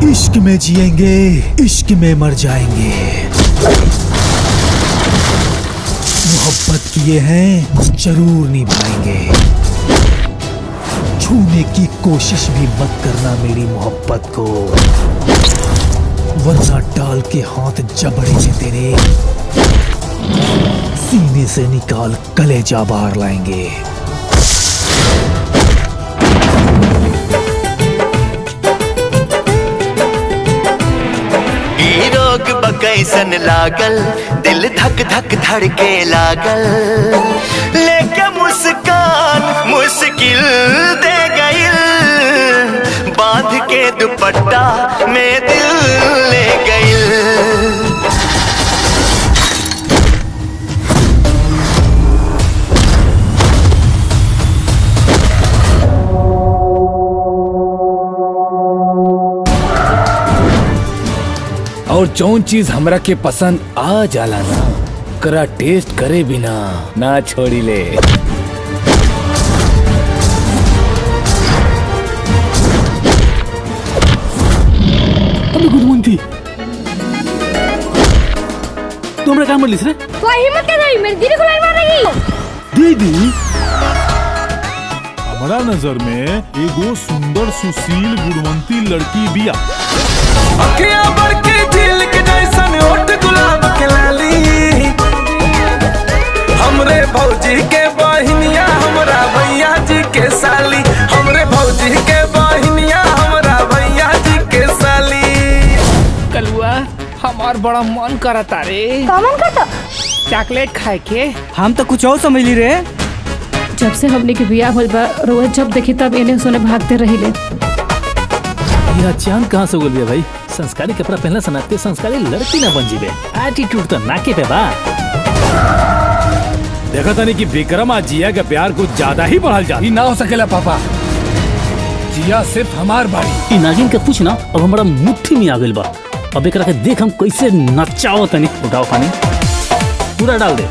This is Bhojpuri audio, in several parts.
इश्क में जिएंगे, इश्क में मर जाएंगे। मोहब्बत किए हैं जरूर निभाएंगे। छूने की कोशिश भी मत करना मेरी मोहब्बत को, वरना डाल के हाथ जबड़े में तेरे सीने से निकाल कलेजा बाहर लाएंगे। रोग बकैसन लागल, दिल धक धक धड़के लागल, लेके मुस्कान मुश्किल दे गइल, बांध के दुपट्टा में दिल ले गइल। और जौन चीज हमरा के पसंद आ जाला ना, करा टेस्ट करे बिना ना छोड़ी ले। अबे गुदमंती, तू हमरा काम लिस रे? तो हिम्मत कैसे हुई मेरी दीदी को लाइन मार रही? दीदी हमारा नजर में एगो सुंदर सुशील गुणवंती लड़की बिया। अखियां बड़के झील के जैसन ओठ गुलाब के लाली, हमरे भौजी के बहिनिया हमरा भैया जी के साली, हमरे भौजी के बहिनिया हमरा भैया जी के साली। कलुआ हमार बड़ा मन करता रे। का मन करता? चॉकलेट खाए के। हम तो कुछ और समझ ली रे। जब से हमने के बियाह होल बा, रोज जब देखी तब इन्हें सोने भागते रहिले। यह चांद कहाँ से उगल गया भाई? संस्कारी कपड़ा पहनला सनाते संस्कारी लड़की ना बन जीबे। एटीट्यूड तो नाके पे बा। देखा था नहीं कि विक्रम आ जिया का प्यार कुछ ज्यादा ही बढ़ल जा। ना हो सकेला पापा, जिया सिर्फ हमार बाड़ी। इ नागिन के पूछ ना, अब हमारा मुट्ठी में आ गइल बा। अब एकरा के देख हम कैसे नचाओ तनी। उठाओ पानी पूरा डाल दे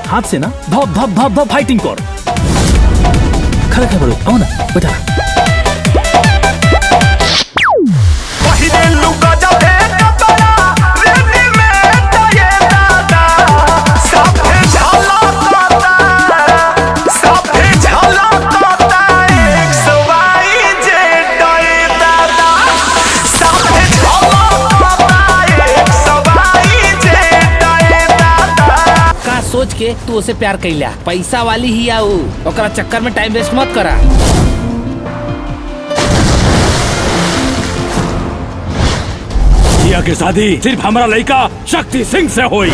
हाथ से ना, धप धप धप धप फाइटिंग कर। खड़ा खड़ा बोलो, आओ ना बेटा। सोच के तू उसे प्यार कैला, पैसा वाली ही आऊ, ओकरा चक्कर में टाइम वेस्ट मत करा। जिया के शादी सिर्फ हमारा लड़का शक्ति सिंह से हुई।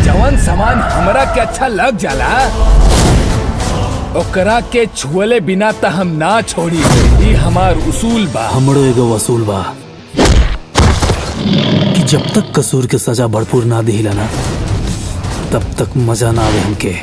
जवन सामान हमरा के अच्छा लग जाला, ओकरा के छुअले बिना त हम ना छोड़ी। ये हमार उसूल बा। हमरो एगो वसूल बा कि जब तक कसूर के सजा भरपूर ना दिहिला ना, तब तक मजा ना आवे हमके।